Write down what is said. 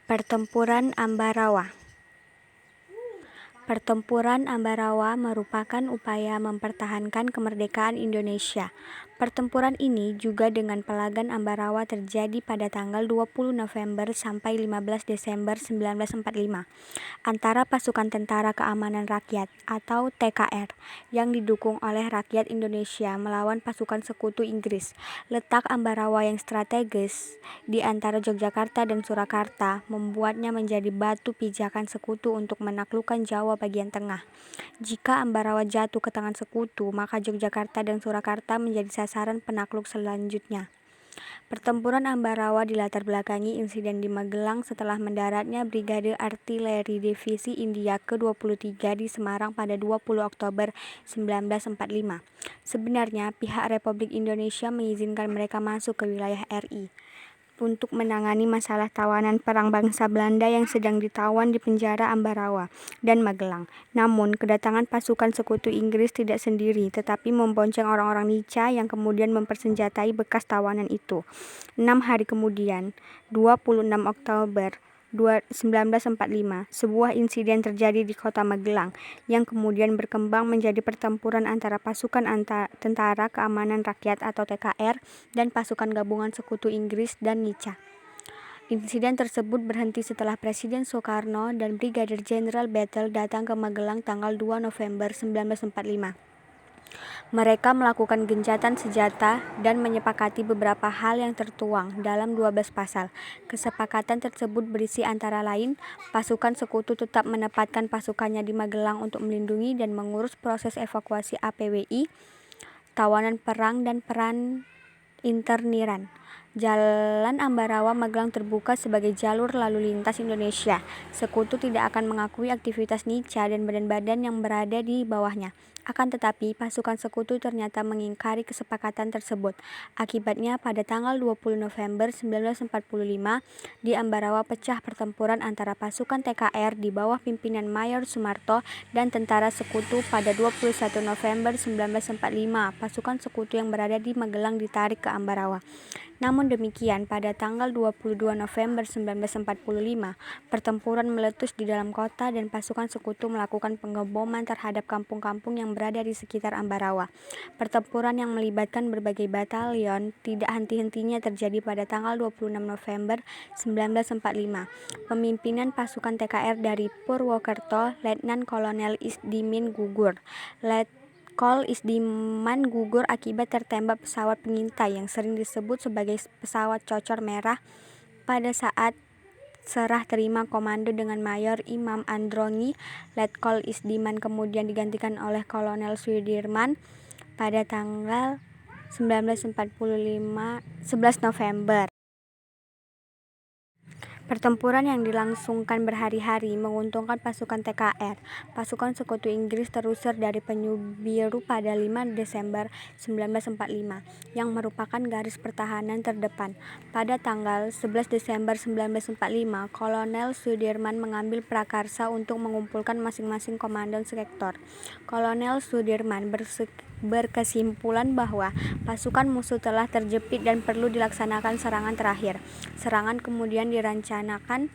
Pertempuran Ambarawa. Pertempuran Ambarawa merupakan upaya mempertahankan kemerdekaan Indonesia. Pertempuran ini juga dengan Pelagan Ambarawa terjadi pada tanggal 20 November sampai 15 Desember 1945 antara pasukan Tentara Keamanan Rakyat atau TKR yang didukung oleh rakyat Indonesia melawan pasukan sekutu Inggris. Letak Ambarawa yang strategis di antara Yogyakarta dan Surakarta membuatnya menjadi batu pijakan sekutu untuk menaklukkan Jawa bagian tengah. Jika Ambarawa jatuh ke tangan sekutu, maka Yogyakarta dan Surakarta menjadi sasaran penakluk selanjutnya. Pertempuran Ambarawa dilatar belakangi insiden di Magelang setelah mendaratnya Brigade Artileri Divisi India ke-23 di Semarang pada 20 Oktober 1945. Sebenarnya, pihak Republik Indonesia mengizinkan mereka masuk ke wilayah RI untuk menangani masalah tawanan perang bangsa Belanda yang sedang ditawan di penjara Ambarawa dan Magelang. Namun, kedatangan pasukan sekutu Inggris tidak sendiri, tetapi membonceng orang-orang Nica yang kemudian mempersenjatai bekas tawanan itu. 6 hari kemudian, 26 Oktober 1945, sebuah insiden terjadi di kota Magelang yang kemudian berkembang menjadi pertempuran antara pasukan Tentara Keamanan Rakyat atau TKR dan pasukan gabungan sekutu Inggris dan Nica. Insiden tersebut berhenti setelah Presiden Soekarno dan Brigadir Jenderal Bethel datang ke Magelang tanggal 2 November 1945. Mereka melakukan gencatan senjata dan menyepakati beberapa hal yang tertuang dalam 12 pasal. Kesepakatan tersebut berisi antara lain, pasukan sekutu tetap menempatkan pasukannya di Magelang untuk melindungi dan mengurus proses evakuasi APWI, tawanan perang dan peran interniran. Jalan Ambarawa Magelang terbuka sebagai jalur lalu lintas Indonesia. Sekutu tidak akan mengakui aktivitas Nica dan badan-badan yang berada di bawahnya. Akan tetapi, pasukan sekutu ternyata mengingkari kesepakatan tersebut. Akibatnya, pada tanggal 20 November 1945, di Ambarawa pecah pertempuran antara pasukan TKR di bawah pimpinan Mayor Sumarto dan tentara sekutu. Pada 21 November 1945, pasukan sekutu yang berada di Magelang ditarik ke Ambarawa. Namun demikian, pada tanggal 22 November 1945, pertempuran meletus di dalam kota dan pasukan sekutu melakukan penggeboman terhadap kampung-kampung yang berada di sekitar Ambarawa. Pertempuran yang melibatkan berbagai batalion tidak henti-hentinya terjadi pada tanggal 26 November 1945. Pemimpinan pasukan TKR dari Purwokerto, Letnan Kolonel Isdimin gugur. Kol Isdiman gugur akibat tertembak pesawat pengintai yang sering disebut sebagai pesawat cocor merah pada saat serah terima komando dengan Mayor Imam Androni. Letkol Isdiman kemudian digantikan oleh Kolonel Sudirman pada tanggal 1945 11 November. Pertempuran yang dilangsungkan berhari-hari menguntungkan pasukan TKR. Pasukan sekutu Inggris terusir dari Penyu Biru pada 5 Desember 1945, yang merupakan garis pertahanan terdepan. Pada tanggal 11 Desember 1945, Kolonel Sudirman mengambil prakarsa untuk mengumpulkan masing-masing komandan sektor. Kolonel Sudirman berkesimpulan bahwa pasukan musuh telah terjepit dan perlu dilaksanakan serangan terakhir. Serangan kemudian direncanakan